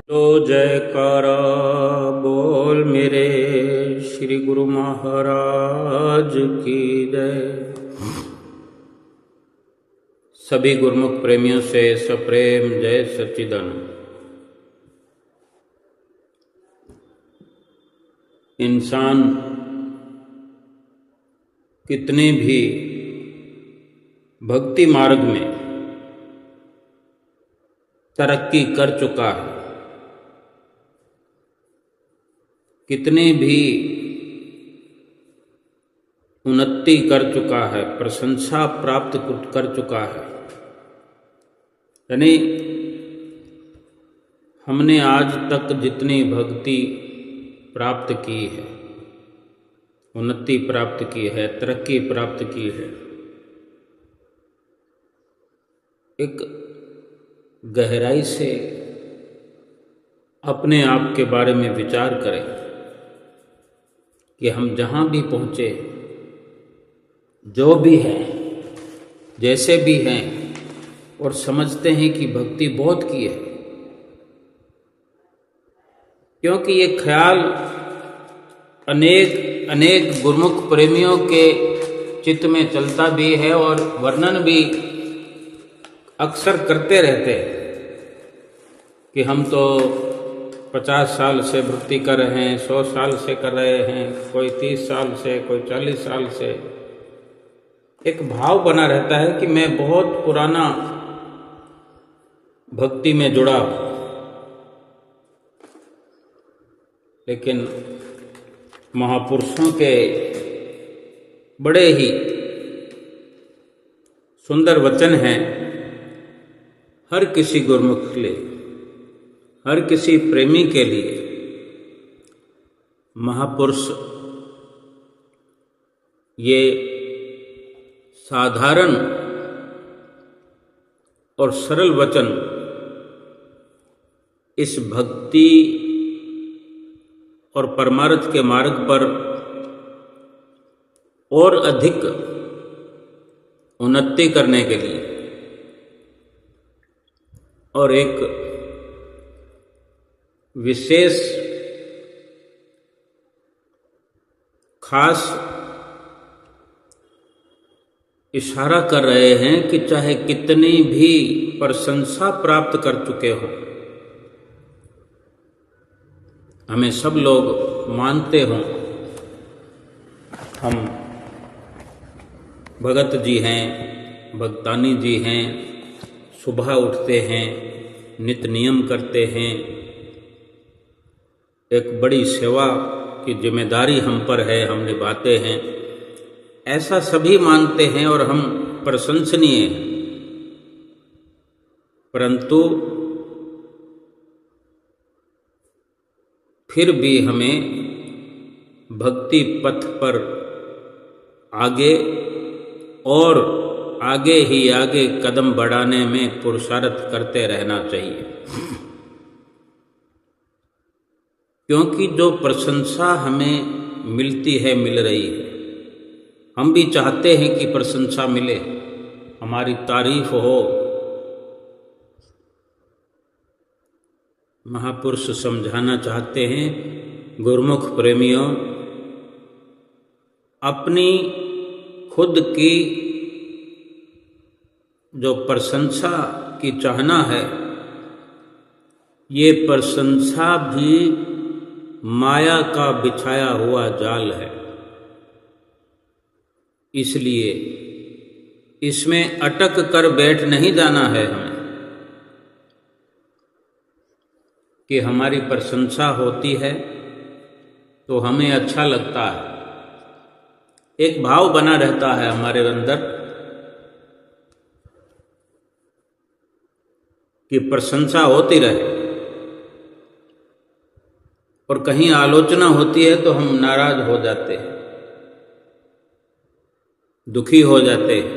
तो जयकारा बोल मेरे श्री गुरु महाराज की जय। सभी गुरुमुख प्रेमियों से सप्रेम जय सच्चिदानंद। इंसान कितने भी भक्ति मार्ग में तरक्की कर चुका है, कितने भी उन्नति कर चुका है, प्रशंसा प्राप्त कर चुका है, यानी हमने आज तक जितनी भक्ति प्राप्त की है, उन्नति प्राप्त की है, तरक्की प्राप्त की है, एक गहराई से अपने आप के बारे में विचार करें कि हम जहाँ भी पहुँचे, जो भी हैं, जैसे भी हैं, और समझते हैं कि भक्ति बहुत की है, क्योंकि ये ख्याल अनेक अनेक गुरुमुख प्रेमियों के चित्त में चलता भी है और वर्णन भी अक्सर करते रहते हैं कि हम तो 50 साल से भक्ति कर रहे हैं, 100 साल से कर रहे हैं, कोई 30 साल से, कोई 40 साल से। एक भाव बना रहता है कि मैं बहुत पुराना भक्ति में जुड़ा हूं। लेकिन महापुरुषों के बड़े ही सुंदर वचन हैं हर किसी गुरुमुख के लिए, हर किसी प्रेमी के लिए। महापुरुष ये साधारण और सरल वचन इस भक्ति और परमार्थ के मार्ग पर और अधिक उन्नति करने के लिए और एक विशेष खास इशारा कर रहे हैं कि चाहे कितनी भी प्रशंसा प्राप्त कर चुके हो, हमें सब लोग मानते हों, हम भगत जी हैं, भगतानी जी हैं, सुबह उठते हैं, नित्य नियम करते हैं, एक बड़ी सेवा की जिम्मेदारी हम पर है, हम निभाते हैं, ऐसा सभी मानते हैं और हम प्रशंसनीय हैं। परंतु फिर भी हमें भक्ति पथ पर आगे और आगे ही आगे कदम बढ़ाने में पुरुषार्थ करते रहना चाहिए, क्योंकि जो प्रशंसा हमें मिलती है, मिल रही है, हम भी चाहते हैं कि प्रशंसा मिले, हमारी तारीफ हो। महापुरुष समझाना चाहते हैं, गुरुमुख प्रेमियों, अपनी खुद की जो प्रशंसा की चाहना है, ये प्रशंसा भी माया का बिछाया हुआ जाल है। इसलिए इसमें अटक कर बैठ नहीं जाना है हमें कि हमारी प्रशंसा होती है तो हमें अच्छा लगता है, एक भाव बना रहता है हमारे अंदर कि प्रशंसा होती रहे, और कहीं आलोचना होती है तो हम नाराज हो जाते हैं, दुखी हो जाते हैं,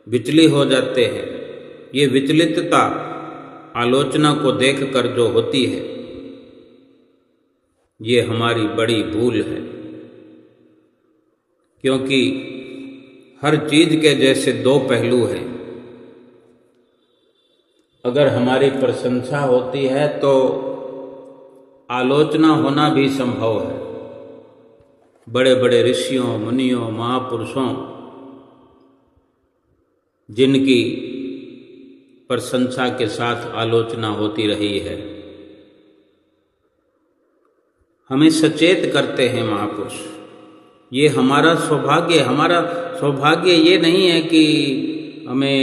विचलित हो जाते हैं। ये विचलितता आलोचना को देखकर जो होती है, ये हमारी बड़ी भूल है, क्योंकि हर चीज के जैसे दो पहलू हैं। अगर हमारी प्रशंसा होती है तो आलोचना होना भी संभव है। बड़े बड़े ऋषियों, मुनियों, महापुरुषों जिनकी प्रशंसा के साथ आलोचना होती रही है, हमें सचेत करते हैं महापुरुष। ये हमारा सौभाग्य ये नहीं है कि हमें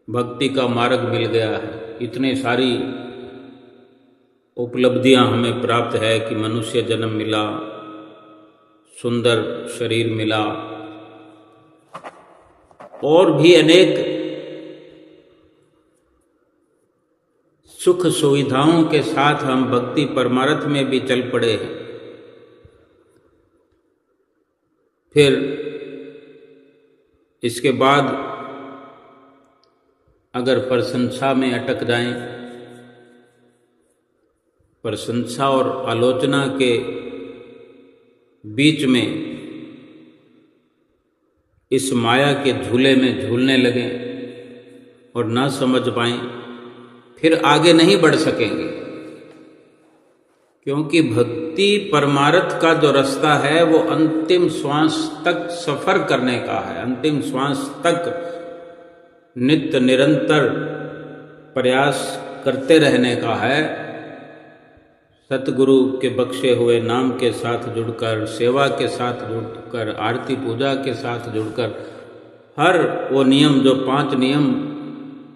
भक्ति का मार्ग मिल गया है, इतने सारी उपलब्धियां हमें प्राप्त है कि मनुष्य जन्म मिला, सुंदर शरीर मिला, और भी अनेक सुख सुविधाओं के साथ हम भक्ति परमार्थ में भी चल पड़े हैं। फिर इसके बाद अगर प्रशंसा में अटक जाएं, प्रशंसा और आलोचना के बीच में इस माया के झूले में झूलने लगें और ना समझ पाएं, फिर आगे नहीं बढ़ सकेंगे। क्योंकि भक्ति परमार्थ का जो रास्ता है वो अंतिम श्वास तक सफर करने का है, अंतिम श्वास तक नित्य निरंतर प्रयास करते रहने का है। सतगुरु के बख्शे हुए नाम के साथ जुड़कर, सेवा के साथ जुड़कर, आरती पूजा के साथ जुड़कर, हर वो नियम जो 5 नियम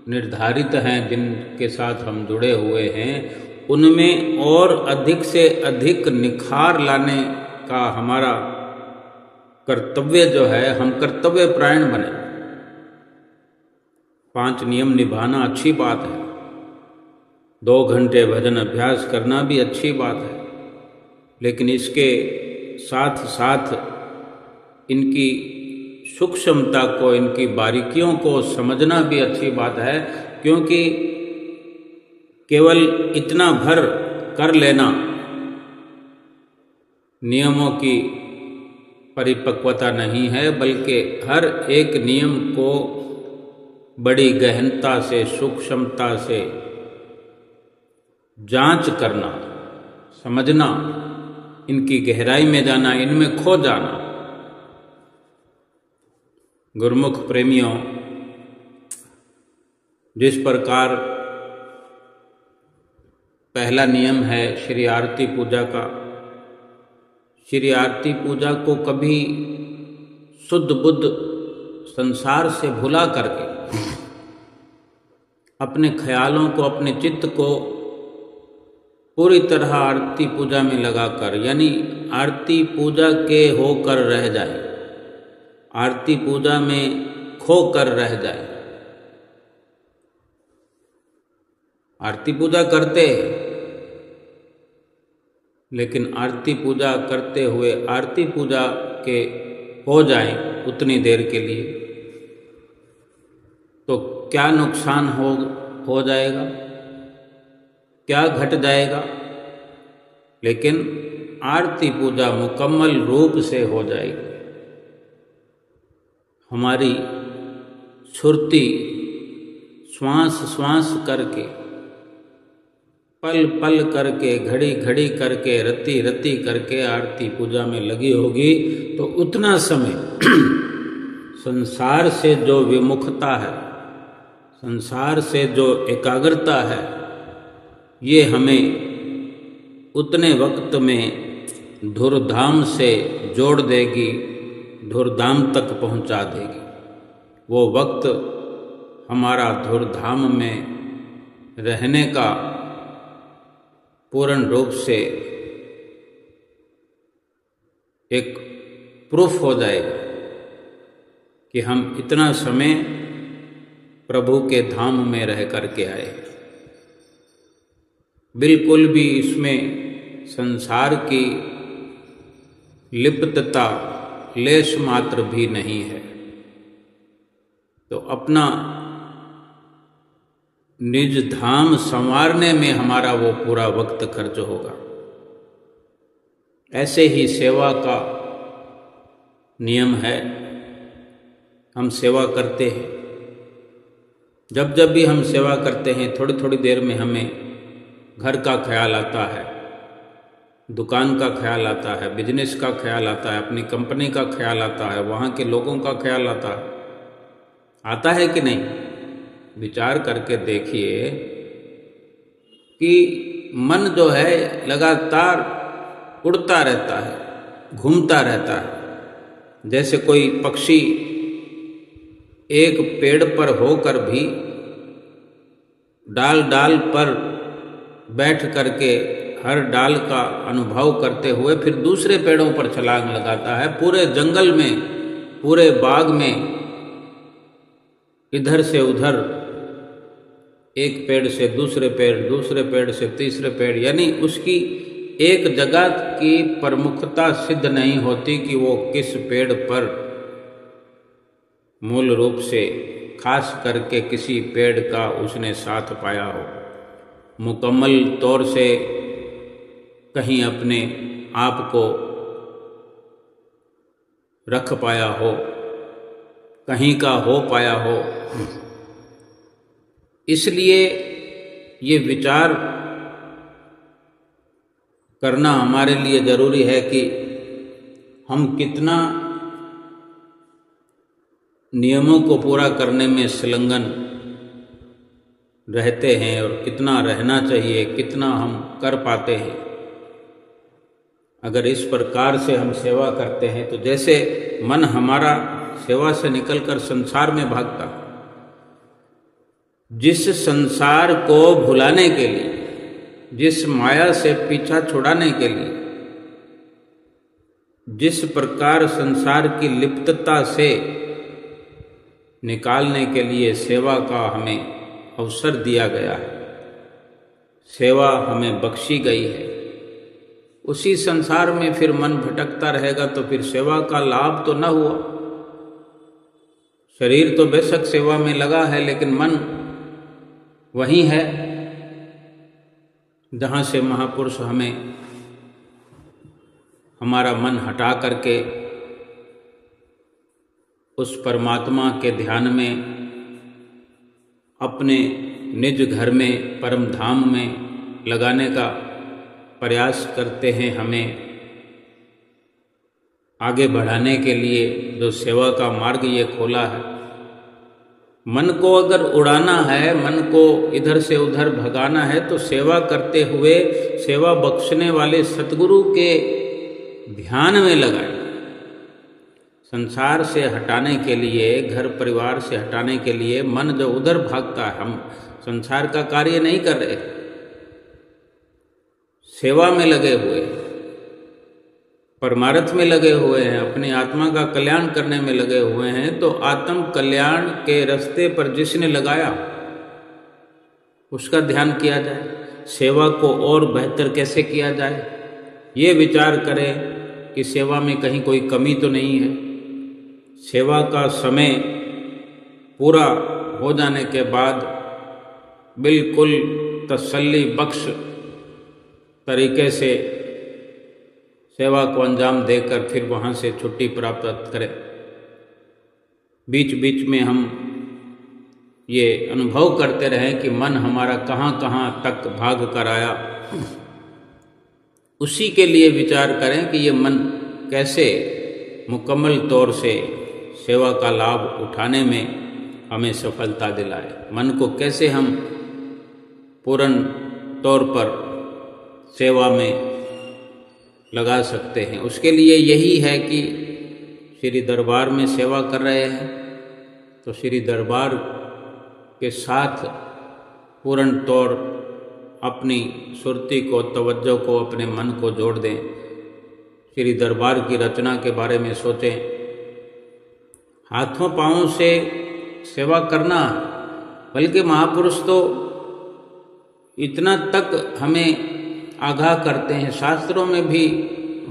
निर्धारित हैं जिनके साथ हम जुड़े हुए हैं, उनमें और अधिक से अधिक निखार लाने का हमारा कर्तव्य जो है, हम कर्तव्य परायण बने। 5 नियम निभाना अच्छी बात है, 2 घंटे भजन अभ्यास करना भी अच्छी बात है, लेकिन इसके साथ साथ इनकी सूक्ष्मता को, इनकी बारीकियों को समझना भी अच्छी बात है। क्योंकि केवल इतना भर कर लेना नियमों की परिपक्वता नहीं है, बल्कि हर एक नियम को बड़ी गहनता से, सूक्ष्मता से जांच करना, समझना, इनकी गहराई में जाना, इनमें खो जाना। गुरुमुख प्रेमियों, जिस प्रकार पहला नियम है श्री आरती पूजा का, श्री आरती पूजा को कभी शुद्ध बुद्ध संसार से भुला करके, अपने ख्यालों को, अपने चित्त को पूरी तरह आरती पूजा में लगाकर, यानी आरती पूजा के होकर रह जाए, आरती पूजा में खो कर रह जाए। आरती पूजा करते हैं, लेकिन आरती पूजा करते हुए आरती पूजा के हो जाए उतनी देर के लिए, तो क्या नुकसान हो जाएगा, क्या घट जाएगा। लेकिन आरती पूजा मुकम्मल रूप से हो जाएगी। हमारी सुरती श्वास श्वास करके, पल पल करके, घड़ी घड़ी करके, रति रति करके आरती पूजा में लगी होगी, तो उतना समय संसार से जो विमुखता है, संसार से जो एकाग्रता है, ये हमें उतने वक्त में धुरधाम से जोड़ देगी, धुरधाम तक पहुंचा देगी। वो वक्त हमारा धुरधाम में रहने का पूर्ण रूप से एक प्रूफ हो जाएगा कि हम इतना समय प्रभु के धाम में रह करके आए। बिल्कुल भी इसमें संसार की लिप्तता लेश मात्र भी नहीं है। तो अपना निज धाम संवारने में हमारा वो पूरा वक्त खर्च होगा। ऐसे ही सेवा का नियम है। हम सेवा करते हैं, जब जब भी हम सेवा करते हैं थोड़ी थोड़ी देर में हमें घर का ख्याल आता है, दुकान का ख्याल आता है, बिजनेस का ख्याल आता है, अपनी कंपनी का ख्याल आता है, वहाँ के लोगों का ख्याल आता है कि नहीं? विचार करके देखिए कि मन जो है लगातार उड़ता रहता है, घूमता रहता है। जैसे कोई पक्षी एक पेड़ पर होकर भी डाल डाल पर बैठ करके हर डाल का अनुभव करते हुए फिर दूसरे पेड़ों पर छलांग लगाता है। पूरे जंगल में, पूरे बाग में इधर से उधर, एक पेड़ से दूसरे पेड़, दूसरे पेड़ से तीसरे पेड़, यानी उसकी एक जगह की प्रमुखता सिद्ध नहीं होती कि वो किस पेड़ पर मूल रूप से खास करके किसी पेड़ का उसने साथ पाया हो, मुकम्मल तौर से कहीं अपने आप को रख पाया हो, कहीं का हो पाया हो। इसलिए ये विचार करना हमारे लिए जरूरी है कि हम कितना नियमों को पूरा करने में संलग्न रहते हैं और कितना रहना चाहिए, कितना हम कर पाते हैं। अगर इस प्रकार से हम सेवा करते हैं तो जैसे मन हमारा सेवा से निकलकर संसार में भागता, जिस संसार को भुलाने के लिए, जिस माया से पीछा छुड़ाने के लिए, जिस प्रकार संसार की लिप्तता से निकालने के लिए सेवा का हमें अवसर दिया गया है, सेवा हमें बख्शी गई है, उसी संसार में फिर मन भटकता रहेगा तो फिर सेवा का लाभ तो न हुआ। शरीर तो बेशक सेवा में लगा है, लेकिन मन वही है जहाँ से महापुरुष हमें हमारा मन हटा करके उस परमात्मा के ध्यान में, अपने निज घर में, परम धाम में लगाने का प्रयास करते हैं। हमें आगे बढ़ाने के लिए जो सेवा का मार्ग ये खोला है, मन को अगर उड़ाना है, मन को इधर से उधर भगाना है तो सेवा करते हुए सेवा बख्शने वाले सतगुरु के ध्यान में लगाएं। संसार से हटाने के लिए, घर परिवार से हटाने के लिए मन जो उधर भागता है, हम संसार का कार्य नहीं कर रहे, सेवा में लगे हुए, परमार्थ में लगे हुए हैं, अपनी आत्मा का कल्याण करने में लगे हुए हैं, तो आत्म कल्याण के रास्ते पर जिसने लगाया उसका ध्यान किया जाए। सेवा को और बेहतर कैसे किया जाए, ये विचार करें कि सेवा में कहीं कोई कमी तो नहीं है। सेवा का समय पूरा हो जाने के बाद बिल्कुल तसल्ली बख्श तरीके से सेवा को अंजाम देकर फिर वहाँ से छुट्टी प्राप्त करें। बीच बीच में हम ये अनुभव करते रहें कि मन हमारा कहाँ कहाँ तक भाग कर आया, उसी के लिए विचार करें कि ये मन कैसे मुकम्मल तौर से सेवा का लाभ उठाने में हमें सफलता दिलाए। मन को कैसे हम पूर्ण तौर पर सेवा में लगा सकते हैं। उसके लिए यही है कि श्री दरबार में सेवा कर रहे हैं तो श्री दरबार के साथ पूर्ण तौर अपनी सुरती को, तवज्जो को, अपने मन को जोड़ दें। श्री दरबार की रचना के बारे में सोचें। हाथों पाँवों से सेवा करना, बल्कि महापुरुष तो इतना तक हमें आगाह करते हैं, शास्त्रों में भी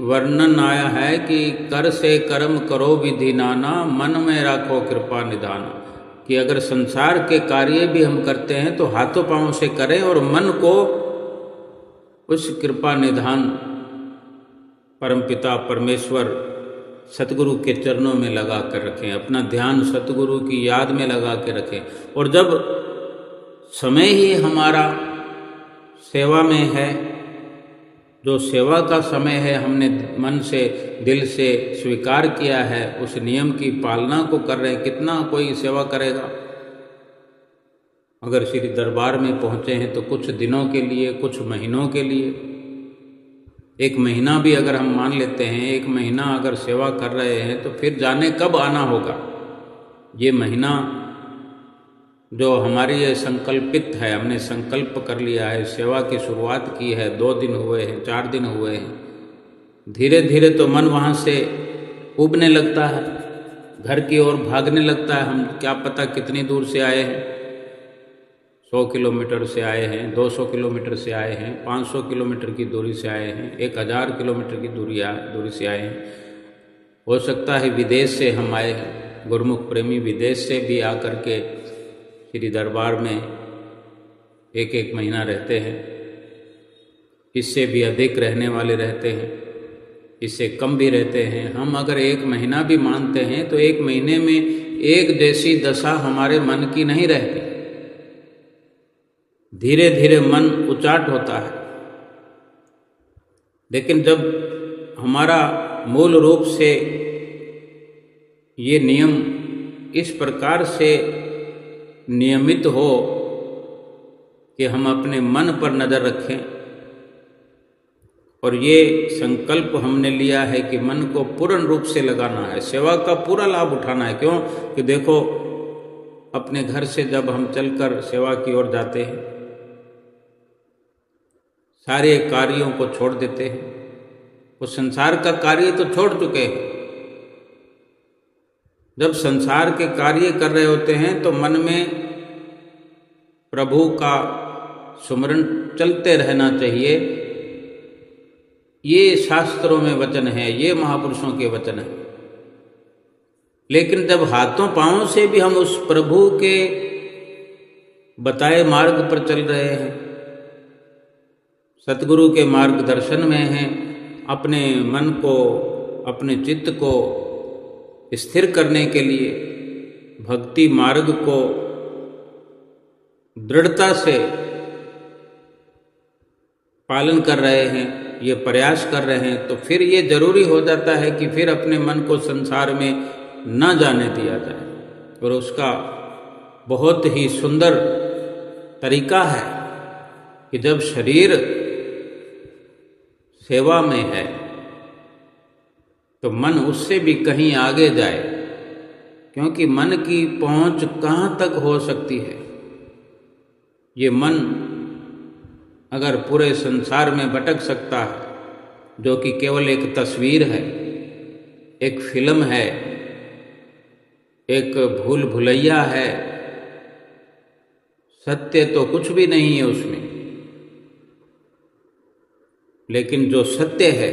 वर्णन आया है कि कर से कर्म करो विधि नाना, मन में राखो कृपा निधाना, कि अगर संसार के कार्य भी हम करते हैं तो हाथों पाँवों से करें और मन को उस कृपा निधान परमपिता परमेश्वर सतगुरु के चरणों में लगा कर रखें, अपना ध्यान सतगुरु की याद में लगा के रखें। और जब समय ही हमारा सेवा में है, जो सेवा का समय है, हमने मन से दिल से स्वीकार किया है, उस नियम की पालना को कर रहे हैं, कितना कोई सेवा करेगा। अगर श्री दरबार में पहुँचे हैं तो कुछ दिनों के लिए, कुछ महीनों के लिए, 1 महीना भी अगर हम मान लेते हैं, 1 महीना अगर सेवा कर रहे हैं तो फिर जाने कब आना होगा। ये महीना जो हमारी ये संकल्पित है, हमने संकल्प कर लिया है, सेवा की शुरुआत की है, 2 दिन हुए हैं, 4 दिन हुए हैं, धीरे धीरे तो मन वहाँ से उबने लगता है, घर की ओर भागने लगता है। हम क्या पता कितनी दूर से आए हैं, 100 किलोमीटर से आए हैं, 200 किलोमीटर से आए हैं, 500 किलोमीटर की दूरी से आए हैं, 1000 किलोमीटर की दूरी से आए हैं। हो सकता है विदेश से हम आए हैं, गुरुमुख प्रेमी विदेश से भी आकर के श्री दरबार में 1 महीना रहते हैं, इससे भी अधिक रहने वाले रहते हैं, इससे कम भी रहते हैं। हम अगर 1 महीना भी मानते हैं तो 1 महीने में एक जैसी दशा हमारे मन की नहीं रहती, धीरे धीरे मन उचाट होता है। लेकिन जब हमारा मूल रूप से ये नियम इस प्रकार से नियमित हो कि हम अपने मन पर नज़र रखें, और ये संकल्प हमने लिया है कि मन को पूर्ण रूप से लगाना है, सेवा का पूरा लाभ उठाना है। क्यों कि देखो, अपने घर से जब हम चलकर सेवा की ओर जाते हैं, सारे कार्यों को छोड़ देते हैं, वो संसार का कार्य तो छोड़ चुके हैं। जब संसार के कार्य कर रहे होते हैं तो मन में प्रभु का सुमरण चलते रहना चाहिए। ये शास्त्रों में वचन है, ये महापुरुषों के वचन है। लेकिन जब हाथों पांवों से भी हम उस प्रभु के बताए मार्ग पर चल रहे हैं, सतगुरु के मार्गदर्शन में हैं, अपने मन को, अपने चित्त को स्थिर करने के लिए भक्ति मार्ग को दृढ़ता से पालन कर रहे हैं, ये प्रयास कर रहे हैं, तो फिर ये जरूरी हो जाता है कि फिर अपने मन को संसार में न जाने दिया जाए। और उसका बहुत ही सुंदर तरीका है कि जब शरीर सेवा में है तो मन उससे भी कहीं आगे जाए, क्योंकि मन की पहुंच कहाँ तक हो सकती है। ये मन अगर पूरे संसार में भटक सकता है, जो कि केवल एक तस्वीर है, एक फिल्म है, एक भूल भुलैया है, सत्य तो कुछ भी नहीं है उसमें। लेकिन जो सत्य है,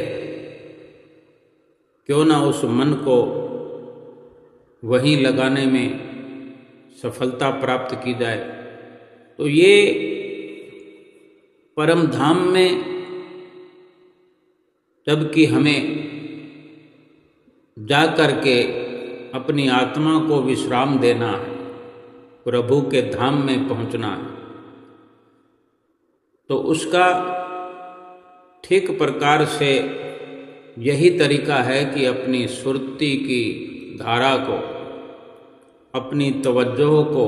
क्यों ना उस मन को वहीं लगाने में सफलता प्राप्त की जाए। तो ये परम धाम में जबकि हमें जा कर के अपनी आत्मा को विश्राम देना है, प्रभु के धाम में पहुंचना है, तो उसका ठीक प्रकार से यही तरीका है कि अपनी सुरती की धारा को, अपनी तवज्जो को,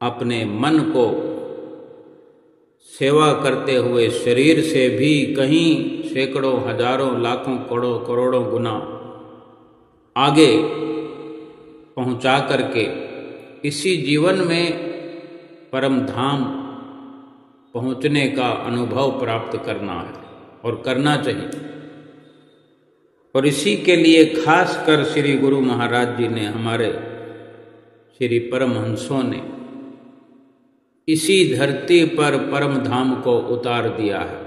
अपने मन को सेवा करते हुए शरीर से भी कहीं सैकड़ों, हजारों, लाखों, करोड़ों गुना आगे पहुंचा करके इसी जीवन में परम धाम पहुंचने का अनुभव प्राप्त करना है और करना चाहिए। और इसी के लिए खास कर श्री गुरु महाराज जी ने, हमारे श्री परमहंसों ने इसी धरती पर परम धाम को उतार दिया है।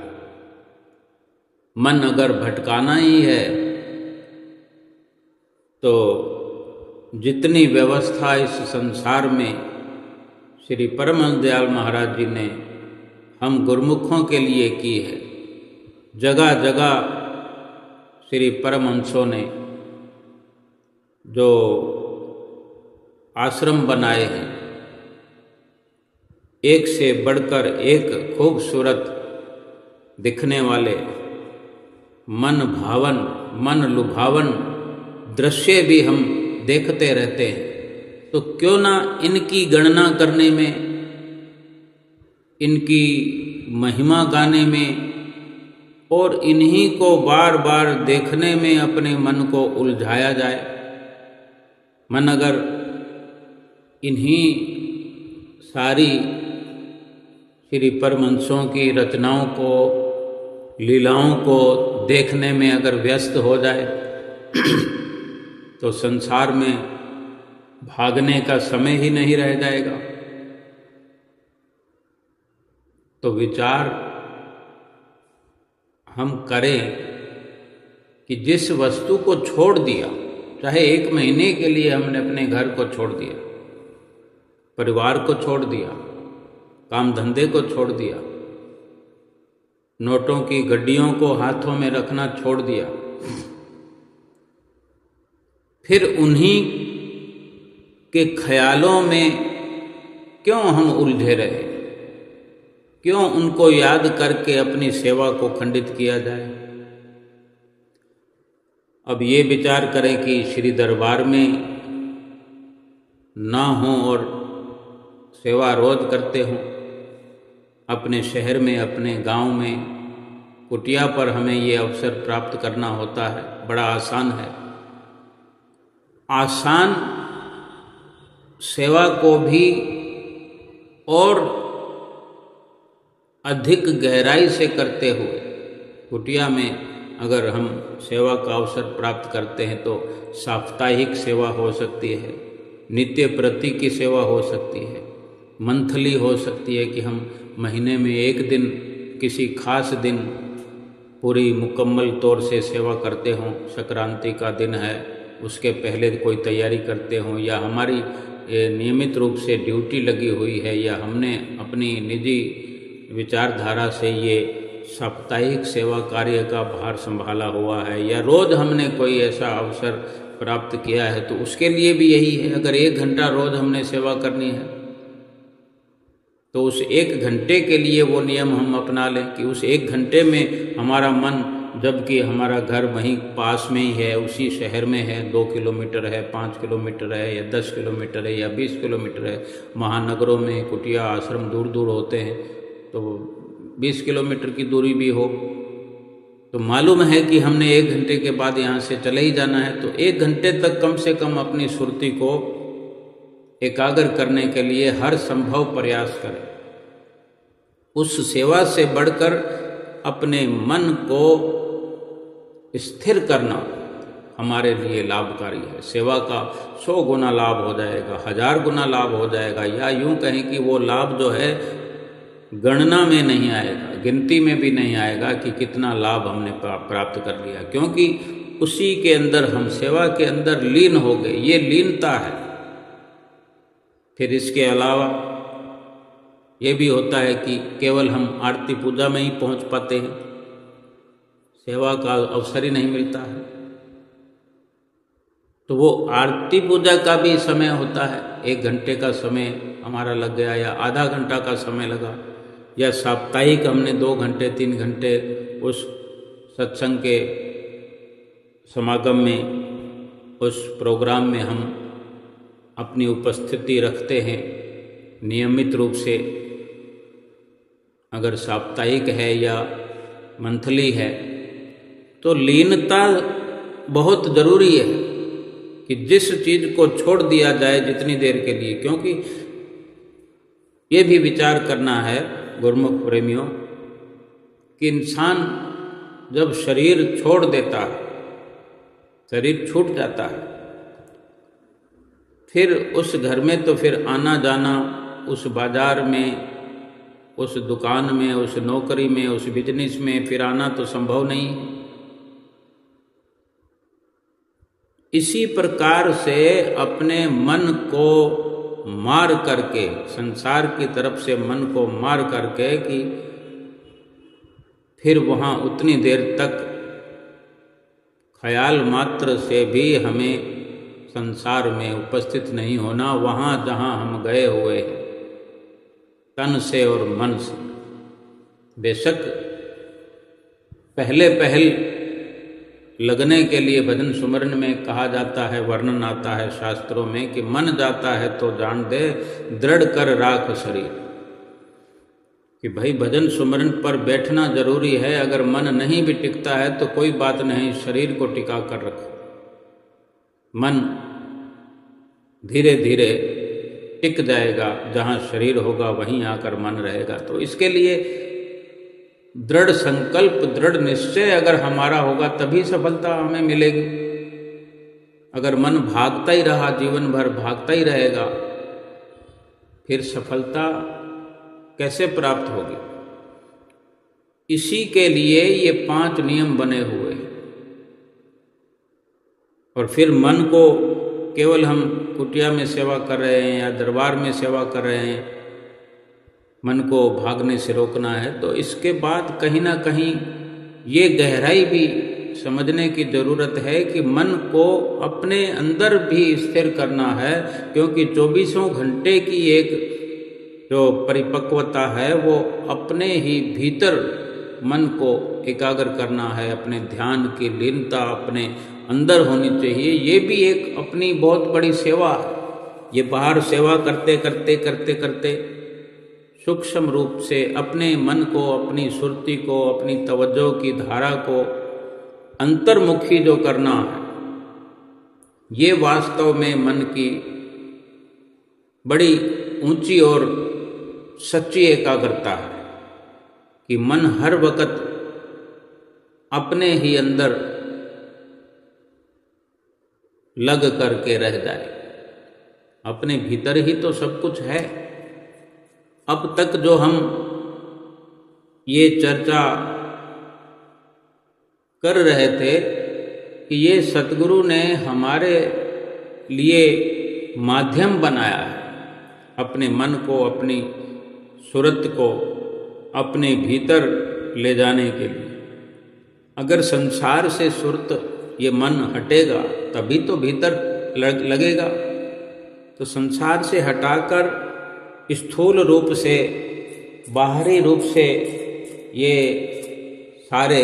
मन अगर भटकाना ही है तो जितनी व्यवस्था इस संसार में श्री परमहंस दयाल महाराज जी ने हम गुरुमुखों के लिए की है, जगह जगह श्री परमहंसों ने जो आश्रम बनाए हैं, एक से बढ़कर एक खूबसूरत दिखने वाले मन भावन, मन लुभावन दृश्य भी हम देखते रहते हैं, तो क्यों ना इनकी गणना करने में, इनकी महिमा गाने में और इन्हीं को बार बार देखने में अपने मन को उलझाया जाए। मन अगर इन्हीं सारी श्री परमहंसों की रचनाओं को, लीलाओं को देखने में अगर व्यस्त हो जाए तो संसार में भागने का समय ही नहीं रह जाएगा। तो विचार हम करें कि जिस वस्तु को छोड़ दिया, चाहे 1 महीने के लिए हमने अपने घर को छोड़ दिया, परिवार को छोड़ दिया, काम धंधे को छोड़ दिया, नोटों की गड्डियों को हाथों में रखना छोड़ दिया, फिर उन्हीं के ख्यालों में क्यों हम उलझे रहे? क्यों उनको याद करके अपनी सेवा को खंडित किया जाए? अब ये विचार करें कि श्री दरबार में ना हो और सेवा रोज करते हों, अपने शहर में, अपने गांव में, कुटिया पर हमें ये अवसर प्राप्त करना होता है। बड़ा आसान है। आसान सेवा को भी और अधिक गहराई से करते हुए कुटिया में अगर हम सेवा का अवसर प्राप्त करते हैं तो साप्ताहिक सेवा हो सकती है, नित्य प्रति की सेवा हो सकती है, मंथली हो सकती है कि हम महीने में एक दिन, किसी खास दिन पूरी मुकम्मल तौर से सेवा करते हों। संक्रांति का दिन है, उसके पहले कोई तैयारी करते हों, या हमारी नियमित रूप से ड्यूटी लगी हुई है, या हमने अपनी निजी विचारधारा से ये साप्ताहिक सेवा कार्य का भार संभाला हुआ है, या रोज़ हमने कोई ऐसा अवसर प्राप्त किया है, तो उसके लिए भी यही है। अगर 1 घंटा रोज़ हमने सेवा करनी है तो उस 1 घंटे के लिए वो नियम हम अपना लें कि उस 1 घंटे में हमारा मन, जबकि हमारा घर वहीं पास में ही है, उसी शहर में है, 2 किलोमीटर है, 5 किलोमीटर है, या 10 किलोमीटर है, या 20 किलोमीटर है। महानगरों में कुटिया आश्रम दूर दूर होते हैं, तो 20 किलोमीटर की दूरी भी हो तो मालूम है कि हमने 1 घंटे के बाद यहाँ से चले ही जाना है, तो 1 घंटे तक कम से कम अपनी सुरती को एकाग्र करने के लिए हर संभव प्रयास करें। उस सेवा से बढ़कर अपने मन को स्थिर करना हमारे लिए लाभकारी है। सेवा का 100 गुना लाभ हो जाएगा, 1000 गुना लाभ हो जाएगा, या यूं कहें कि वो लाभ जो है गणना में नहीं आएगा, गिनती में भी नहीं आएगा कि कितना लाभ हमने प्राप्त कर लिया, क्योंकि उसी के अंदर हम सेवा के अंदर लीन हो गए। ये लीनता है। फिर इसके अलावा ये भी होता है कि केवल हम आरती पूजा में ही पहुंच पाते हैं, सेवा का अवसर ही नहीं मिलता है। तो वो आरती पूजा का भी समय होता है, 1 घंटे का समय हमारा लग गया, या आधा घंटा का समय लगा, या साप्ताहिक हमने 2 घंटे 3 घंटे उस सत्संग के समागम में, उस प्रोग्राम में हम अपनी उपस्थिति रखते हैं नियमित रूप से। अगर साप्ताहिक है या मंथली है तो लीनता बहुत ज़रूरी है कि जिस चीज़ को छोड़ दिया जाए जितनी देर के लिए, क्योंकि ये भी विचार करना है गुरुमुख प्रेमियों कि इंसान जब शरीर छोड़ देता है, शरीर छूट जाता है, फिर उस घर में तो फिर आना जाना, उस बाजार में, उस दुकान में, उस नौकरी में, उस बिजनेस में फिर आना तो संभव नहीं। इसी प्रकार से अपने मन को मार करके, संसार की तरफ से मन को मार करके कि फिर वहाँ उतनी देर तक ख्याल मात्र से भी हमें संसार में उपस्थित नहीं होना, वहाँ जहाँ हम गए हुए हैं तन से और मन से। बेशक पहले पहल लगने के लिए भजन सुमरन में कहा जाता है, वर्णन आता है शास्त्रों में कि मन जाता है तो जान दे, दृढ़ कर राख शरीर। कि भाई भजन सुमरन पर बैठना जरूरी है, अगर मन नहीं भी टिकता है तो कोई बात नहीं, शरीर को टिका कर रखो। मन धीरे धीरे टिक जाएगा, जहाँ शरीर होगा वहीं आकर मन रहेगा। तो इसके लिए दृढ़ संकल्प, दृढ़ निश्चय अगर हमारा होगा तभी सफलता हमें मिलेगी। अगर मन भागता ही रहा, जीवन भर भागता ही रहेगा, फिर सफलता कैसे प्राप्त होगी? इसी के लिए ये 5 नियम बने हुए हैं। और फिर मन को केवल हम कुटिया में सेवा कर रहे हैं या दरबार में सेवा कर रहे हैं, मन को भागने से रोकना है, तो इसके बाद कहीं ना कहीं ये गहराई भी समझने की ज़रूरत है कि मन को अपने अंदर भी स्थिर करना है। क्योंकि 24 घंटे की एक जो परिपक्वता है वो अपने ही भीतर मन को एकाग्र करना है, अपने ध्यान की लीनता अपने अंदर होनी चाहिए। ये भी एक अपनी बहुत बड़ी सेवा है। ये बाहर सेवा करते करते करते करते सूक्ष्म रूप से अपने मन को, अपनी सुरती को, अपनी तवज्जो की धारा को अंतर्मुखी जो करना है, ये वास्तव में मन की बड़ी ऊंची और सच्ची एकाग्रता है कि मन हर वक्त अपने ही अंदर लग करके रह जाए। अपने भीतर ही तो सब कुछ है। अब तक जो हम ये चर्चा कर रहे थे कि ये सतगुरु ने हमारे लिए माध्यम बनाया है, अपने मन को, अपनी सुरत को अपने भीतर ले जाने के लिए। अगर संसार से सुरत, ये मन हटेगा तभी तो भीतर लगेगा। तो संसार से हटाकर स्थूल रूप से, बाहरी रूप से ये सारे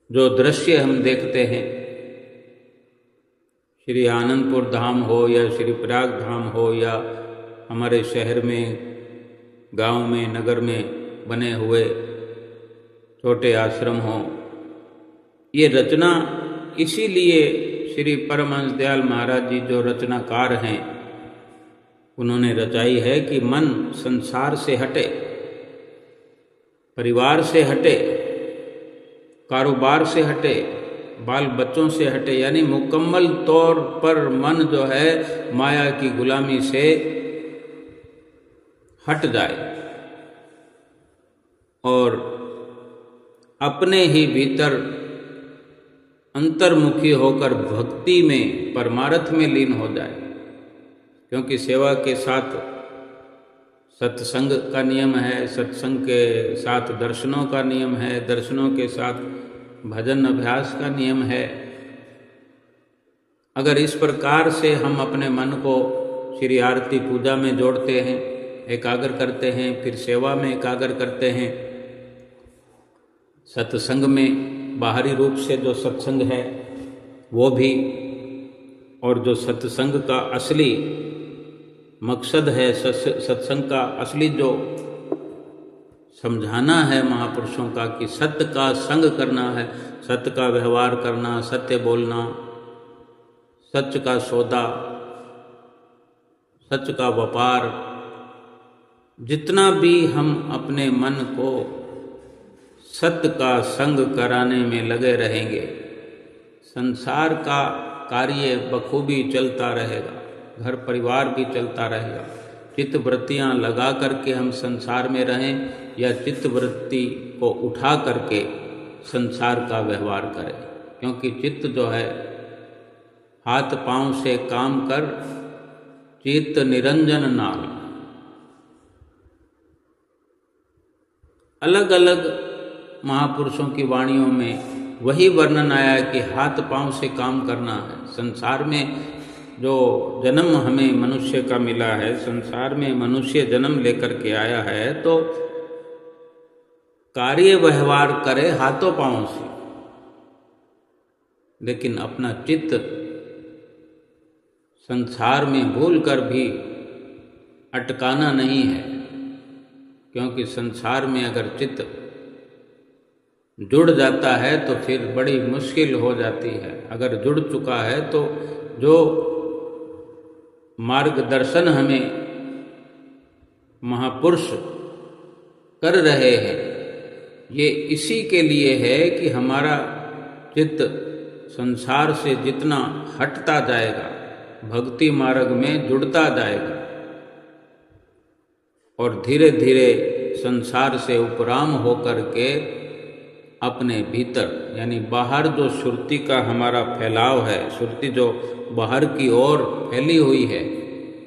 जो दृश्य हम देखते हैं, श्री आनंदपुर धाम हो या श्री प्रयाग धाम हो या हमारे शहर में, गांव में, नगर में बने हुए छोटे आश्रम हो, ये रचना इसीलिए श्री परमहंस दयाल महाराज जी जो रचनाकार हैं, उन्होंने रचाई है कि मन संसार से हटे, परिवार से हटे, कारोबार से हटे, बाल बच्चों से हटे, यानी मुकम्मल तौर पर मन जो है माया की गुलामी से हट जाए और अपने ही भीतर अंतर्मुखी होकर भक्ति में, परमार्थ में लीन हो जाए। क्योंकि सेवा के साथ सत्संग का नियम है, सत्संग के साथ दर्शनों का नियम है, दर्शनों के साथ भजन अभ्यास का नियम है। अगर इस प्रकार से हम अपने मन को श्री आरती पूजा में जोड़ते हैं, एकाग्र करते हैं, फिर सेवा में एकाग्र करते हैं, सत्संग में बाहरी रूप से जो सत्संग है वो भी, और जो सत्संग का असली मकसद है, सत्संग का असली जो समझाना है महापुरुषों का कि सत्य का संग करना है, सत्य का व्यवहार करना, सत्य बोलना, सच का सौदा, सच का व्यापार। जितना भी हम अपने मन को सत्य का संग कराने में लगे रहेंगे, संसार का कार्य बखूबी चलता रहेगा, घर परिवार भी चलता रहेगा। चित्त वृत्तियाँ लगा करके हम संसार में रहें या चित्त वृत्ति को उठा करके संसार का व्यवहार करें। क्योंकि चित्त जो है हाथ पांव से काम कर, चित्त निरंजन नाल। अलग अलग महापुरुषों की वाणियों में वही वर्णन आया कि हाथ पांव से काम करना है। संसार में जो जन्म हमें मनुष्य का मिला है, संसार में मनुष्य जन्म लेकर के आया है, तो कार्य व्यवहार करे हाथों पांवों से, लेकिन अपना चित्त संसार में भूल कर भी अटकाना नहीं है, क्योंकि संसार में अगर चित्त जुड़ जाता है तो फिर बड़ी मुश्किल हो जाती है। अगर जुड़ चुका है तो जो मार्गदर्शन हमें महापुरुष कर रहे हैं, ये इसी के लिए है कि हमारा चित्त संसार से जितना हटता जाएगा, भक्ति मार्ग में जुड़ता जाएगा और धीरे धीरे संसार से उपराम होकर के अपने भीतर, यानी बाहर जो सुरति का हमारा फैलाव है, सुरति जो बाहर की ओर फैली हुई है,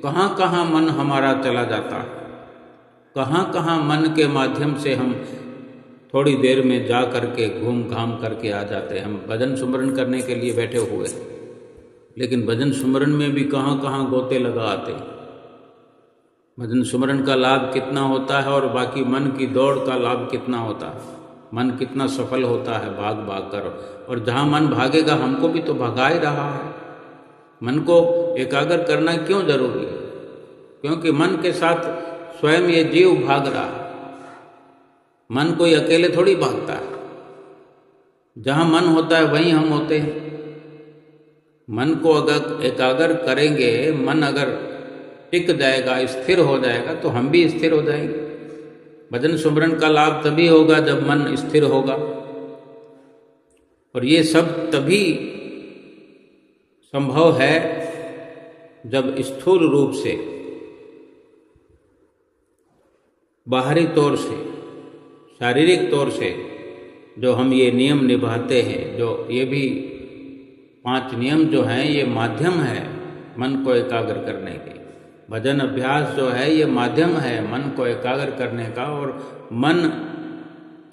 कहाँ कहाँ मन हमारा चला जाता है, कहाँ कहाँ मन के माध्यम से हम थोड़ी देर में जा करके घूम घाम करके आ जाते हैं। हम भजन सुमरन करने के लिए बैठे हुए, लेकिन भजन सुमरन में भी कहाँ कहाँ गोते लगा आते हैं। भजन सुमरन का लाभ कितना होता है और बाकी मन की दौड़ का लाभ कितना होता है, मन कितना सफल होता है भाग भाग कर। और जहाँ मन भागेगा, हमको भी तो भगा ही रहा है। मन को एकाग्र करना क्यों जरूरी है? क्योंकि मन के साथ स्वयं ये जीव भाग रहा है। मन कोई अकेले थोड़ी भागता है, जहाँ मन होता है वहीं हम होते हैं। मन को अगर एकाग्र करेंगे, मन अगर टिक जाएगा, स्थिर हो जाएगा, तो हम भी स्थिर हो जाएंगे। भजन सुमरन का लाभ तभी होगा जब मन स्थिर होगा, और ये सब तभी संभव है जब स्थूल रूप से, बाहरी तौर से, शारीरिक तौर से जो हम ये नियम निभाते हैं, जो ये भी 5 नियम जो हैं, ये माध्यम है मन को एकाग्र करने के। भजन अभ्यास जो है ये माध्यम है मन को एकाग्र करने का, और मन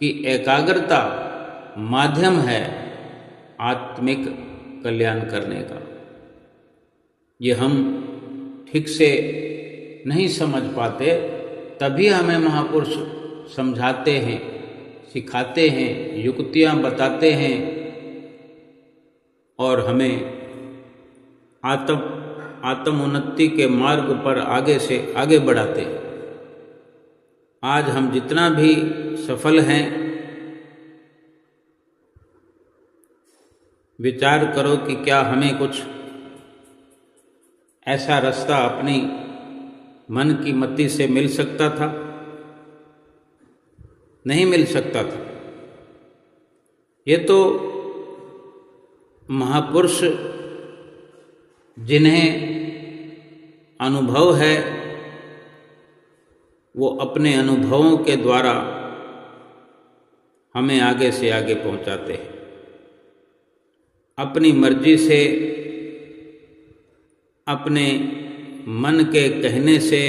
की एकाग्रता माध्यम है आत्मिक कल्याण करने का। ये हम ठीक से नहीं समझ पाते, तभी हमें महापुरुष समझाते हैं, सिखाते हैं, युक्तियाँ बताते हैं और हमें आत्म उन्नति के मार्ग पर आगे से आगे बढ़ाते हैं। आज हम जितना भी सफल हैं, विचार करो कि क्या हमें कुछ ऐसा रास्ता अपनी मन की मति से मिल सकता था? नहीं मिल सकता था। ये तो महापुरुष जिन्हें अनुभव है, वो अपने अनुभवों के द्वारा हमें आगे से आगे पहुंचाते हैं। अपनी मर्जी से, अपने मन के कहने से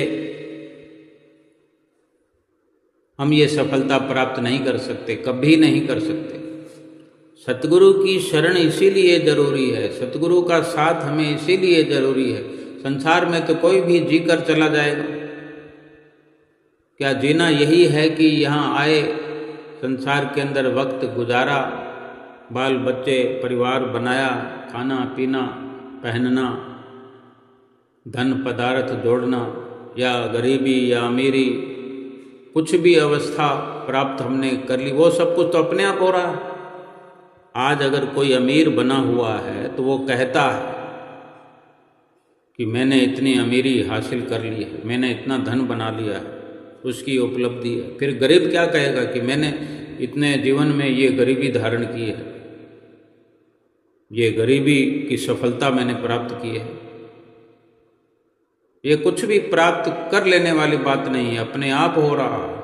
हम ये सफलता प्राप्त नहीं कर सकते, कभी नहीं कर सकते। सतगुरु की शरण इसीलिए जरूरी है, सतगुरु का साथ हमें इसीलिए जरूरी है। संसार में तो कोई भी जीकर चला जाएगा। क्या जीना यही है कि यहाँ आए, संसार के अंदर वक्त गुजारा, बाल बच्चे परिवार बनाया, खाना पीना पहनना, धन पदार्थ जोड़ना, या गरीबी या अमीरी, कुछ भी अवस्था प्राप्त हमने कर ली, वो सब कुछ तो अपने आप हो रहा है। आज अगर कोई अमीर बना हुआ है तो वो कहता है कि मैंने इतनी अमीरी हासिल कर ली है, मैंने इतना धन बना लिया है, उसकी उपलब्धि है। फिर गरीब क्या कहेगा कि मैंने इतने जीवन में ये गरीबी धारण की है, ये गरीबी की सफलता मैंने प्राप्त की है। ये कुछ भी प्राप्त कर लेने वाली बात नहीं है, अपने आप हो रहा है।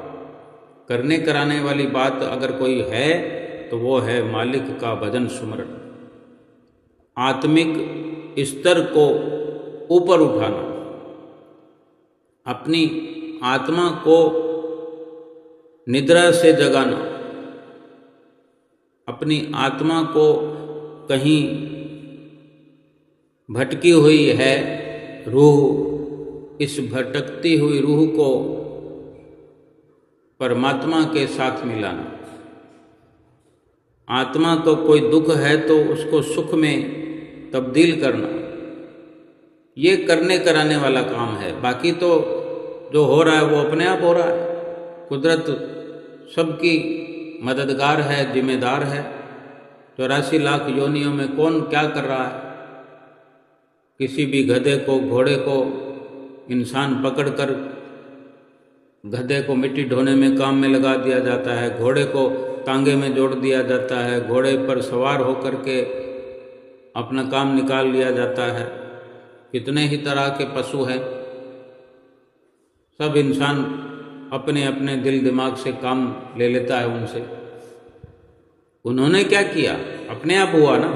करने कराने वाली बात अगर कोई है तो वो है मालिक का भजन सुमरन, आत्मिक स्तर को ऊपर उठाना, अपनी आत्मा को निद्रा से जगाना, अपनी आत्मा को कहीं भटकी हुई है रूह, इस भटकती हुई रूह को परमात्मा के साथ मिलाना। आत्मा को कोई दुख है तो उसको सुख में तब्दील करना, ये करने कराने वाला काम है। बाकी तो जो हो रहा है वो अपने आप हो रहा है। कुदरत सबकी मददगार है, जिम्मेदार है। 84 लाख योनियों में कौन क्या कर रहा है। किसी भी गधे को, घोड़े को इंसान पकड़कर गधे को मिट्टी ढोने में काम में लगा दिया जाता है, घोड़े को टांगे में जोड़ दिया जाता है, घोड़े पर सवार होकर के अपना काम निकाल लिया जाता है। कितने ही तरह के पशु हैं, सब इंसान अपने अपने दिल दिमाग से काम ले लेता है उनसे। उन्होंने क्या किया, अपने आप हुआ ना।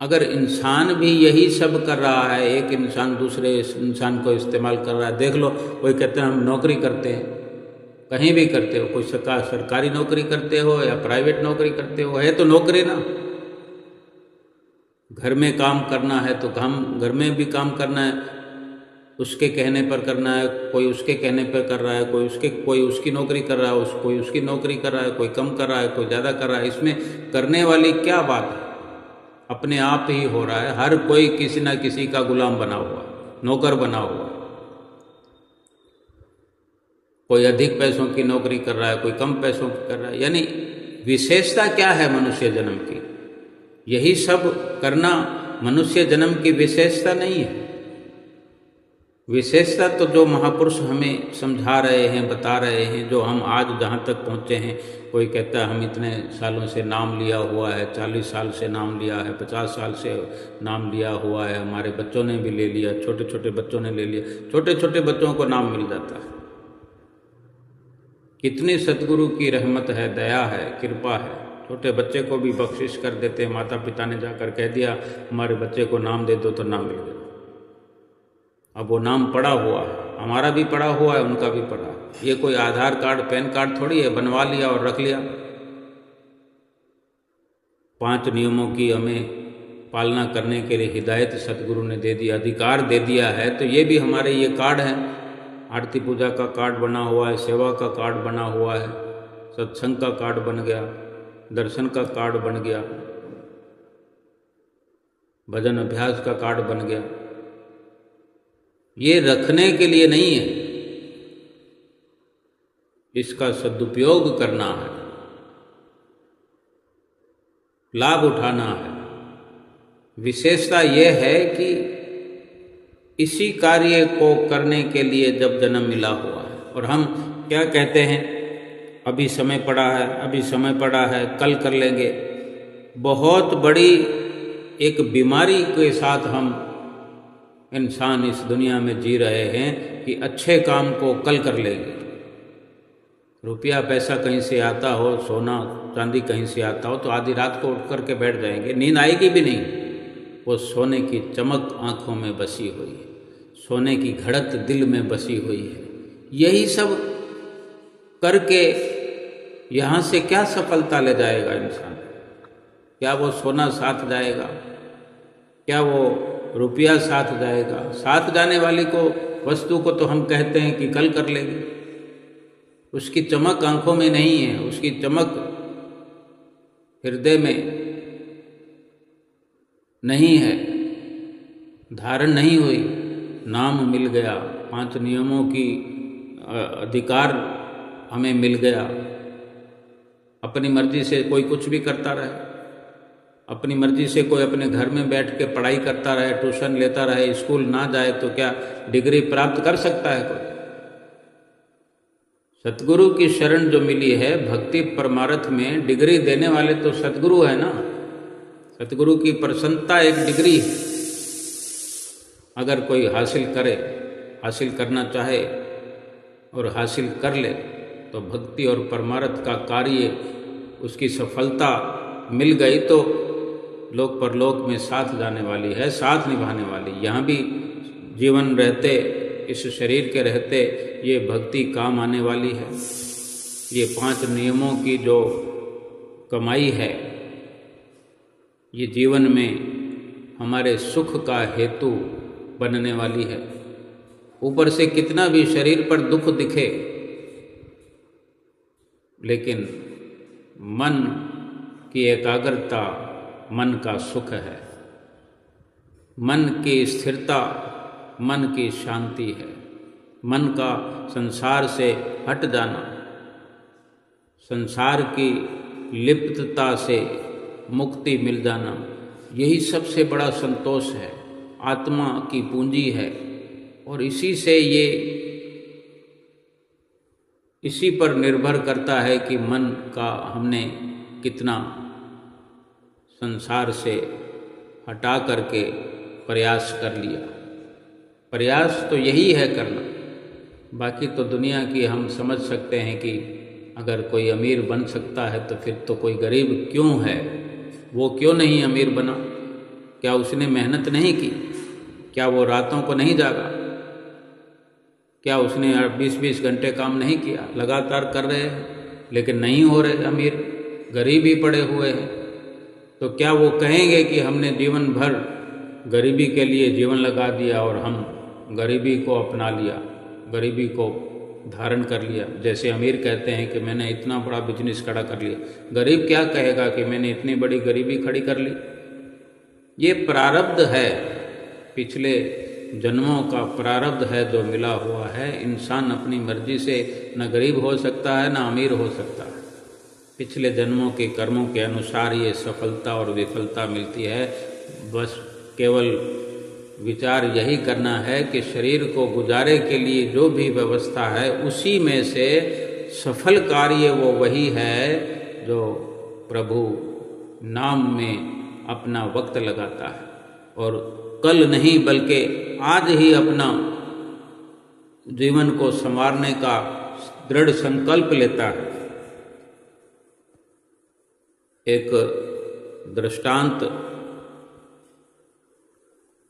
अगर इंसान भी यही सब कर रहा है, एक इंसान दूसरे इंसान को इस्तेमाल कर रहा है। देख लो, कोई कहते हैं हम नौकरी करते हैं, कहीं भी करते हो, कोई सरकारी नौकरी करते हो या प्राइवेट नौकरी करते हो, है तो नौकरी ना। घर में काम करना है तो घर में भी काम करना है, उसके कहने पर करना है। कोई उसके कहने पर कर रहा है, कोई उसकी नौकरी कर रहा है, कोई उसकी नौकरी कर रहा है, कोई कम कर रहा है, कोई ज़्यादा कर रहा है। इसमें करने वाली क्या बात है, अपने आप ही हो रहा है। हर कोई किसी ना किसी का गुलाम बना हुआ, नौकर बना हुआ। कोई अधिक पैसों की नौकरी कर रहा है, कोई कम पैसों की कर रहा है। यानी विशेषता क्या है मनुष्य जन्म की? यही सब करना मनुष्य जन्म की विशेषता नहीं है। विशेषता तो जो महापुरुष हमें समझा रहे हैं, बता रहे हैं, जो हम आज जहाँ तक पहुँचे हैं। कोई कहता है हम इतने सालों से नाम लिया हुआ है, 40 साल से नाम लिया है, 50 साल से नाम लिया हुआ है, हमारे बच्चों ने भी ले लिया, छोटे छोटे बच्चों ने ले लिया। छोटे छोटे बच्चों को नाम मिल जाता है। कितनी सतगुरु की रहमत है, दया है, कृपा है। छोटे बच्चे को भी बख्शिश कर देते हैं। माता पिता ने जाकर कह दिया हमारे बच्चे को नाम दे दो तो नाम मिल गया। अब वो नाम पड़ा हुआ है, हमारा भी पड़ा हुआ है, उनका भी पड़ा है। ये कोई आधार कार्ड, पैन कार्ड थोड़ी है, बनवा लिया और रख लिया। 5 नियमों की हमें पालना करने के लिए हिदायत सतगुरु ने दे दी, अधिकार दे दिया है। तो ये भी हमारे ये कार्ड हैं। आरती पूजा का कार्ड बना हुआ है, सेवा का कार्ड बना हुआ है, सत्संग का कार्ड बन गया, दर्शन का कार्ड बन गया, भजन अभ्यास का कार्ड बन गया। ये रखने के लिए नहीं है, इसका सदुपयोग करना है, लाभ उठाना है। विशेषता यह है कि इसी कार्य को करने के लिए जब जन्म मिला हुआ है। और हम क्या कहते हैं, अभी समय पड़ा है, अभी समय पड़ा है, कल कर लेंगे। बहुत बड़ी एक बीमारी के साथ हम इंसान इस दुनिया में जी रहे हैं कि अच्छे काम को कल कर लेंगे। रुपया पैसा कहीं से आता हो, सोना चांदी कहीं से आता हो, तो आधी रात को उठ करके बैठ जाएंगे, नींद आएगी भी नहीं। वो सोने की चमक आँखों में बसी हुई है, सोने की धड़क दिल में बसी हुई है। यही सब करके यहाँ से क्या सफलता ले जाएगा इंसान? क्या वो सोना साथ जाएगा? क्या वो रुपया साथ जाएगा? साथ जाने वाली को, वस्तु को तो हम कहते हैं कि कल कर लेंगे। उसकी चमक आंखों में नहीं है, उसकी चमक हृदय में नहीं है, धारण नहीं हुई। नाम मिल गया, 5 नियमों की अधिकार हमें मिल गया। अपनी मर्जी से कोई कुछ भी करता रहे, अपनी मर्जी से कोई अपने घर में बैठ के पढ़ाई करता रहे, ट्यूशन लेता रहे, स्कूल ना जाए तो क्या डिग्री प्राप्त कर सकता है कोई? सतगुरु की शरण जो मिली है भक्ति परमार्थ में, डिग्री देने वाले तो सतगुरु है ना। सतगुरु की प्रसन्नता एक डिग्री है। अगर कोई हासिल करे, हासिल करना चाहे और हासिल कर ले तो भक्ति और परमार्थ का कार्य, उसकी सफलता मिल गई तो लोक परलोक में साथ जाने वाली है, साथ निभाने वाली। यहाँ भी जीवन रहते, इस शरीर के रहते ये भक्ति काम आने वाली है। ये 5 नियमों की जो कमाई है ये जीवन में हमारे सुख का हेतु बनने वाली है। ऊपर से कितना भी शरीर पर दुख दिखे, लेकिन मन की एकाग्रता मन का सुख है, मन की स्थिरता मन की शांति है, मन का संसार से हट जाना, संसार की लिप्तता से मुक्ति मिल जाना, यही सबसे बड़ा संतोष है, आत्मा की पूंजी है। और इसी पर निर्भर करता है कि मन का हमने कितना संसार से हटा करके प्रयास कर लिया। प्रयास तो यही है करना, बाकी तो दुनिया की हम समझ सकते हैं कि अगर कोई अमीर बन सकता है तो फिर तो कोई गरीब क्यों है, वो क्यों नहीं अमीर बना? क्या उसने मेहनत नहीं की? क्या वो रातों को नहीं जागा? क्या उसने 20-20 घंटे काम नहीं किया? लगातार कर रहे हैं लेकिन नहीं हो रहे अमीर, गरीब ही पड़े हुए हैं। तो क्या वो कहेंगे कि हमने जीवन भर गरीबी के लिए जीवन लगा दिया और हम गरीबी को अपना लिया, गरीबी को धारण कर लिया? जैसे अमीर कहते हैं कि मैंने इतना बड़ा बिजनेस खड़ा कर लिया, गरीब क्या कहेगा कि मैंने इतनी बड़ी गरीबी खड़ी कर ली? ये प्रारब्ध है, पिछले जन्मों का प्रारब्ध है जो मिला हुआ है। इंसान अपनी मर्जी से न गरीब हो सकता है न अमीर हो सकता है। पिछले जन्मों के कर्मों के अनुसार ये सफलता और विफलता मिलती है। बस केवल विचार यही करना है कि शरीर को गुजारे के लिए जो भी व्यवस्था है उसी में से सफल कार्य वो वही है जो प्रभु नाम में अपना वक्त लगाता है और कल नहीं बल्कि आज ही अपना जीवन को संवारने का दृढ़ संकल्प लेता है। एक दृष्टांत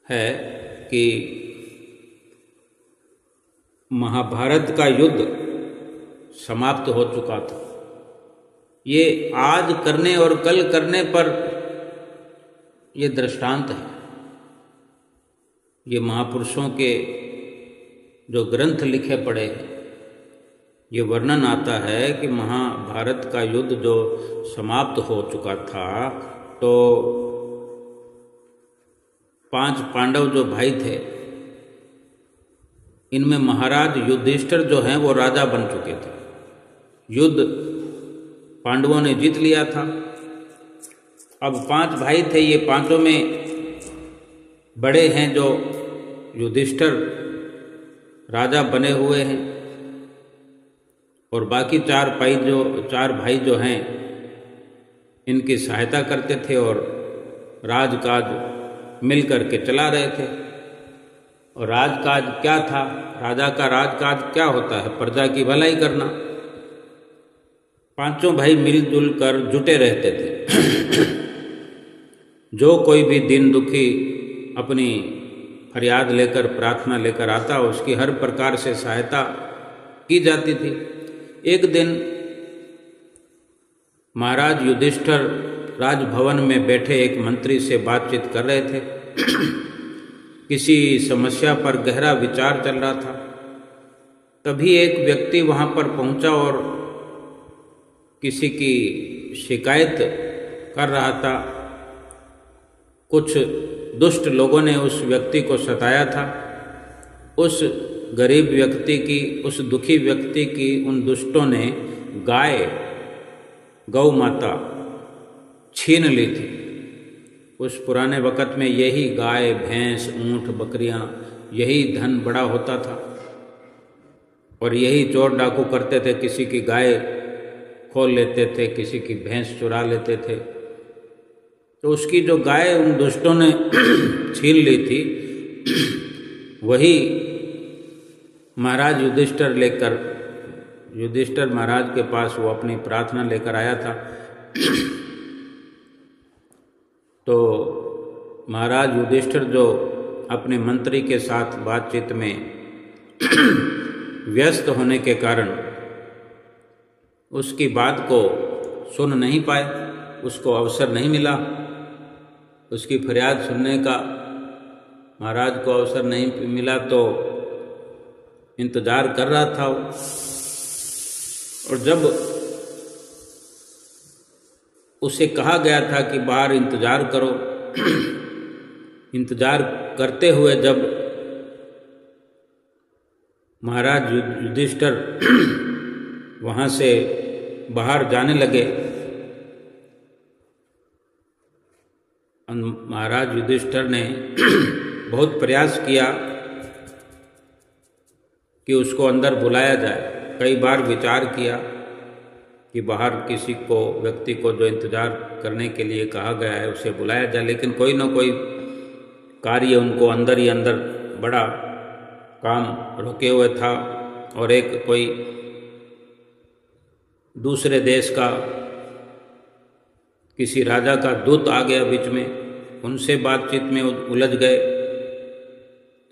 है कि महाभारत का युद्ध समाप्त हो चुका था। ये आज करने और कल करने पर ये दृष्टांत है। ये महापुरुषों के जो ग्रंथ लिखे पड़े हैं, ये वर्णन आता है कि महाभारत का युद्ध जो समाप्त हो चुका था तो 5 पांडव जो भाई थे, इनमें महाराज युधिष्ठिर जो हैं वो राजा बन चुके थे। युद्ध पांडवों ने जीत लिया था। अब 5 भाई थे, ये पांचों में बड़े हैं जो युधिष्ठिर राजा बने हुए हैं और बाकी 4 भाई जो हैं इनकी सहायता करते थे और राजकाज मिल करके चला रहे थे। और राजकाज क्या था? राजा का राजकाज क्या होता है? प्रजा की भलाई करना। 5 भाई मिलजुल कर जुटे रहते थे। जो कोई भी दीन दुखी अपनी फरियाद लेकर प्रार्थना लेकर आता, उसकी हर प्रकार से सहायता की जाती थी। एक दिन महाराज युधिष्ठिर राजभवन में बैठे एक मंत्री से बातचीत कर रहे थे। किसी समस्या पर गहरा विचार चल रहा था। तभी एक व्यक्ति वहाँ पर पहुँचा और किसी की शिकायत कर रहा था। कुछ दुष्ट लोगों ने उस व्यक्ति को सताया था। उस गरीब व्यक्ति की, उस दुखी व्यक्ति की उन दुष्टों ने गौ माता छीन ली थी। उस पुराने वक़्त में यही गाय, भैंस, ऊँट, बकरियाँ, यही धन बड़ा होता था और यही चोर डाकू करते थे। किसी की गाय खोल लेते थे, किसी की भैंस चुरा लेते थे। तो उसकी जो गाय उन दुष्टों ने छीन ली थी, वही महाराज युधिष्ठिर महाराज के पास वो अपनी प्रार्थना लेकर आया था। तो महाराज युधिष्ठिर जो अपने मंत्री के साथ बातचीत में व्यस्त होने के कारण उसकी बात को सुन नहीं पाए। उसको अवसर नहीं मिला, उसकी फरियाद सुनने का महाराज को अवसर नहीं मिला, तो इंतज़ार कर रहा था वो। और जब उसे कहा गया था कि बाहर इंतज़ार करो, इंतज़ार करते हुए जब महाराज युधिष्ठिर वहाँ से बाहर जाने लगे, महाराज युधिष्ठिर ने बहुत प्रयास किया कि उसको अंदर बुलाया जाए। कई बार विचार किया कि बाहर किसी को, व्यक्ति को जो इंतज़ार करने के लिए कहा गया है उसे बुलाया जाए, लेकिन कोई ना कोई कार्य उनको अंदर ही अंदर बड़ा काम रोके हुए था। और एक कोई दूसरे देश का किसी राजा का दूत आ गया बीच में, उनसे बातचीत में उलझ गए।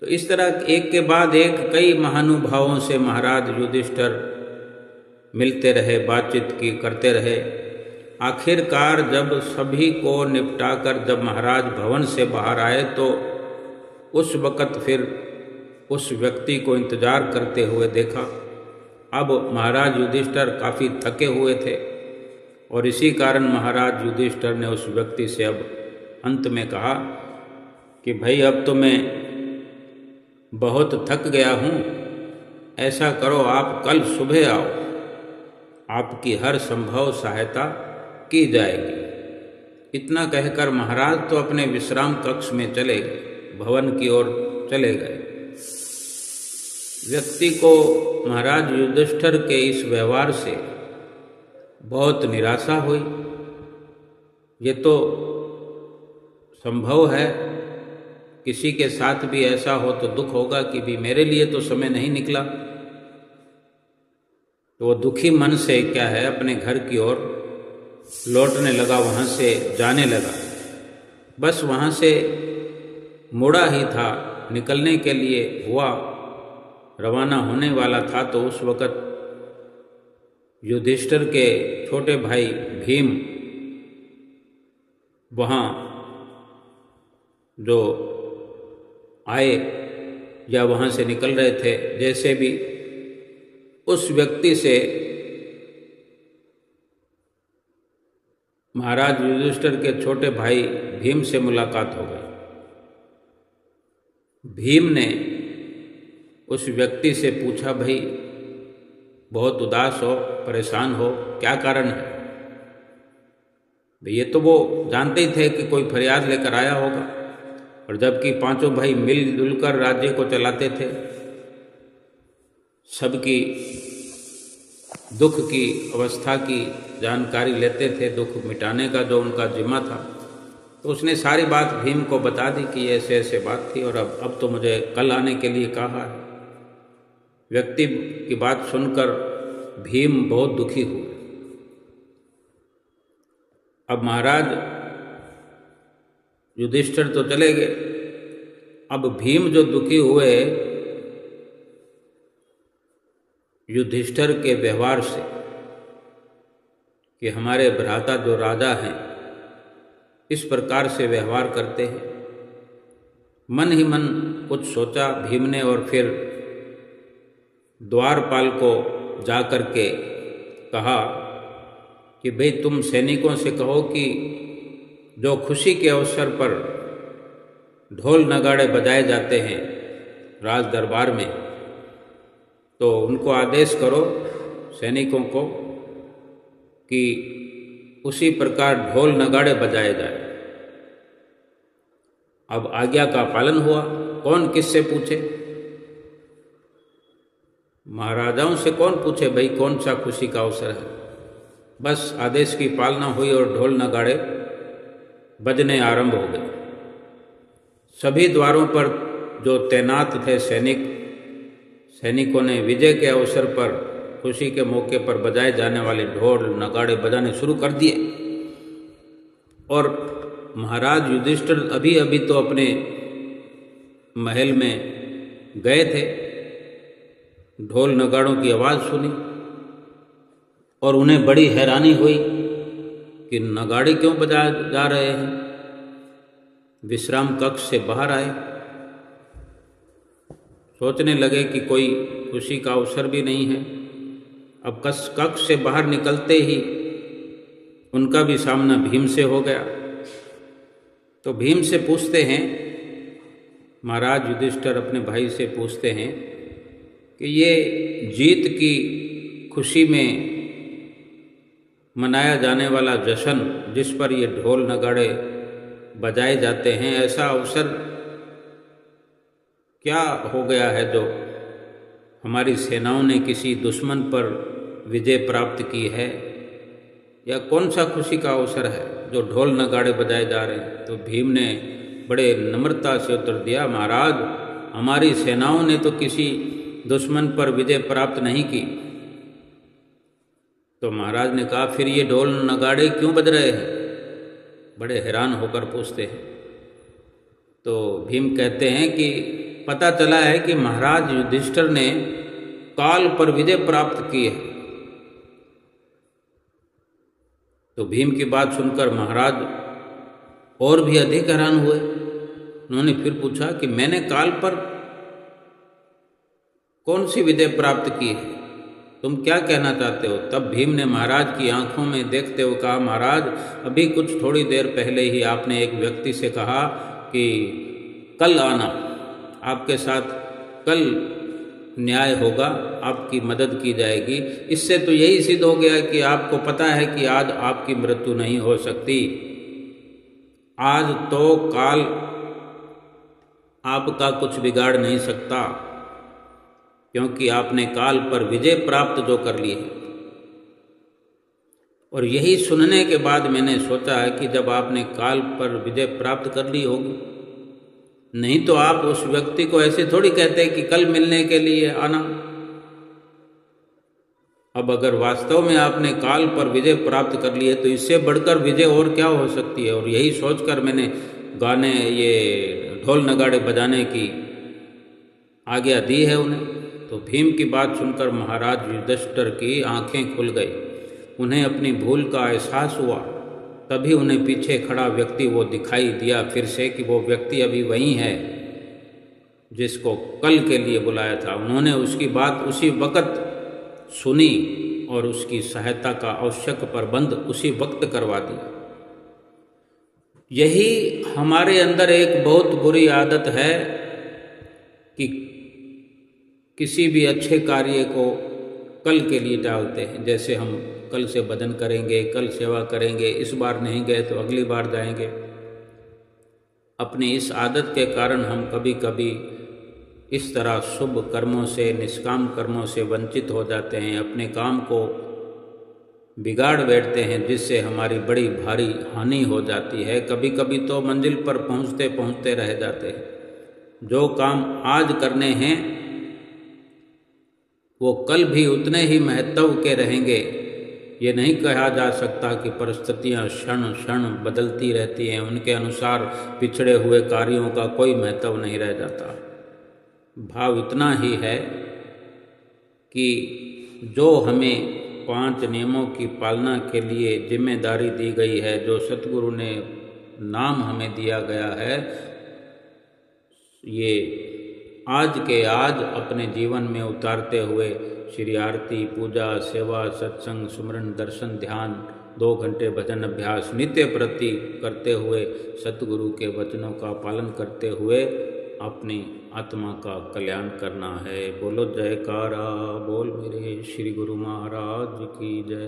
तो इस तरह एक के बाद एक कई महानुभावों से महाराज युधिष्ठिर मिलते रहे, बातचीत की करते रहे। आखिरकार जब सभी को निपटाकर जब महाराज भवन से बाहर आए, तो उस वक़्त फिर उस व्यक्ति को इंतज़ार करते हुए देखा। अब महाराज युधिष्ठिर काफ़ी थके हुए थे और इसी कारण महाराज युधिष्ठिर ने उस व्यक्ति से अब अंत में कहा कि भाई अब तो मैं बहुत थक गया हूँ, ऐसा करो आप कल सुबह आओ, आपकी हर संभव सहायता की जाएगी। इतना कहकर महाराज तो अपने विश्राम कक्ष में चले गए, भवन की ओर चले गए। व्यक्ति को महाराज युधिष्ठिर के इस व्यवहार से बहुत निराशा हुई। ये तो संभव है, किसी के साथ भी ऐसा हो तो दुख होगा कि भी मेरे लिए तो समय नहीं निकला। तो वो दुखी मन से क्या है, अपने घर की ओर लौटने लगा, वहाँ से जाने लगा। बस वहाँ से मुड़ा ही था, निकलने के लिए हुआ, रवाना होने वाला था, तो उस वक़्त युधिष्ठिर के छोटे भाई भीम वहाँ जो आए या वहाँ से निकल रहे थे। जैसे भी उस व्यक्ति से महाराज युधिष्ठिर के छोटे भाई भीम से मुलाकात हो गई। भीम ने उस व्यक्ति से पूछा, भाई बहुत उदास हो, परेशान हो, क्या कारण है? ये तो वो जानते ही थे कि कोई फरियाद लेकर आया होगा, और जबकि पांचों भाई मिलजुल कर राज्य को चलाते थे, सबकी दुख की अवस्था की जानकारी लेते थे, दुख मिटाने का जो उनका जिम्मा था। तो उसने सारी बात भीम को बता दी कि ऐसे ऐसे बात थी और अब तो मुझे कल आने के लिए कहा है। व्यक्ति की बात सुनकर भीम बहुत दुखी हुए। अब महाराज युधिष्ठिर तो चले गए, अब भीम जो दुखी हुए युधिष्ठिर के व्यवहार से कि हमारे भ्राता जो राजा हैं इस प्रकार से व्यवहार करते हैं। मन ही मन कुछ सोचा भीम ने, और फिर द्वारपाल को जाकर के कहा कि भाई तुम सैनिकों से कहो कि जो खुशी के अवसर पर ढोल नगाड़े बजाए जाते हैं राज दरबार में, तो उनको आदेश करो सैनिकों को कि उसी प्रकार ढोल नगाड़े बजाए जाए। अब आज्ञा का पालन हुआ। कौन किससे पूछे? महाराजाओं से कौन पूछे भाई कौन सा खुशी का अवसर है? बस आदेश की पालना हुई और ढोल नगाड़े बजने आरंभ हो गए। सभी द्वारों पर जो तैनात थे सैनिकों ने विजय के अवसर पर, खुशी के मौके पर बजाए जाने वाले ढोल नगाड़े बजाने शुरू कर दिए। और महाराज युधिष्ठिर अभी अभी तो अपने महल में गए थे, ढोल नगाड़ों की आवाज़ सुनी और उन्हें बड़ी हैरानी हुई कि नगाड़े क्यों बजाए जा रहे हैं। विश्राम कक्ष से बाहर आए, सोचने लगे कि कोई खुशी का अवसर भी नहीं है। अब कक्ष से बाहर निकलते ही उनका भी सामना भीम से हो गया। तो भीम से पूछते हैं, महाराज युधिष्ठिर अपने भाई से पूछते हैं कि ये जीत की खुशी में मनाया जाने वाला जश्न, जिस पर ये ढोल नगाड़े बजाए जाते हैं, ऐसा अवसर क्या हो गया है जो हमारी सेनाओं ने किसी दुश्मन पर विजय प्राप्त की है, या कौन सा खुशी का अवसर है जो ढोल नगाड़े बजाए जा रहे हैं। तो भीम ने बड़े नम्रता से उत्तर दिया, महाराज हमारी सेनाओं ने तो किसी दुश्मन पर विजय प्राप्त नहीं की। तो महाराज ने कहा, फिर ये ढोल नगाड़े क्यों बज रहे हैं? बड़े हैरान होकर पूछते हैं। तो भीम कहते हैं कि पता चला है कि महाराज युधिष्ठिर ने काल पर विजय प्राप्त की है। तो भीम की बात सुनकर महाराज और भी अधिक हैरान हुए। उन्होंने फिर पूछा कि मैंने काल पर कौन सी विजय प्राप्त की है, तुम क्या कहना चाहते हो? तब भीम ने महाराज की आंखों में देखते हुए कहा, महाराज अभी कुछ थोड़ी देर पहले ही आपने एक व्यक्ति से कहा कि कल आना, आपके साथ कल न्याय होगा, आपकी मदद की जाएगी। इससे तो यही सिद्ध हो गया कि आपको पता है कि आज आपकी मृत्यु नहीं हो सकती। आज तो काल आपका कुछ बिगाड़ नहीं सकता, क्योंकि आपने काल पर विजय प्राप्त जो कर ली है। और यही सुनने के बाद मैंने सोचा है कि जब आपने काल पर विजय प्राप्त कर ली होगी, नहीं तो आप उस व्यक्ति को ऐसे थोड़ी कहते कि कल मिलने के लिए आना। अब अगर वास्तव में आपने काल पर विजय प्राप्त कर ली है तो इससे बढ़कर विजय और क्या हो सकती है। और यही सोचकर मैंने गाने, ये ढोल नगाड़े बजाने की आज्ञा दी है उन्हें। तो भीम की बात सुनकर महाराज युधिष्ठिर की आंखें खुल गई, उन्हें अपनी भूल का एहसास हुआ। तभी उन्हें पीछे खड़ा व्यक्ति वो दिखाई दिया फिर से कि वो व्यक्ति अभी वही है जिसको कल के लिए बुलाया था। उन्होंने उसकी बात उसी वक्त सुनी और उसकी सहायता का आवश्यक प्रबंध उसी वक्त करवा दिया। यही हमारे अंदर एक बहुत बुरी आदत है कि किसी भी अच्छे कार्य को कल के लिए टालते हैं। जैसे हम कल से भजन करेंगे, कल सेवा करेंगे, इस बार नहीं गए तो अगली बार जाएंगे। अपनी इस आदत के कारण हम कभी कभी इस तरह शुभ कर्मों से, निष्काम कर्मों से वंचित हो जाते हैं, अपने काम को बिगाड़ बैठते हैं, जिससे हमारी बड़ी भारी हानि हो जाती है। कभी कभी तो मंजिल पर पहुंचते पहुंचते रह जाते हैं। जो काम आज करने हैं वो कल भी उतने ही महत्व के रहेंगे। ये नहीं कहा जा सकता कि परिस्थितियां क्षण क्षण बदलती रहती हैं, उनके अनुसार पिछड़े हुए कार्यों का कोई महत्व नहीं रह जाता। भाव इतना ही है कि जो हमें 5 नियमों की पालना के लिए जिम्मेदारी दी गई है, जो सतगुरु ने नाम हमें दिया गया है, ये आज के आज अपने जीवन में उतारते हुए श्री आरती, पूजा, सेवा, सत्संग, सुमरन, दर्शन, ध्यान, 2 घंटे भजन अभ्यास नित्य प्रति करते हुए, सतगुरु के वचनों का पालन करते हुए अपनी आत्मा का कल्याण करना है। बोलो जयकारा, बोल मेरे श्री गुरु महाराज की जय।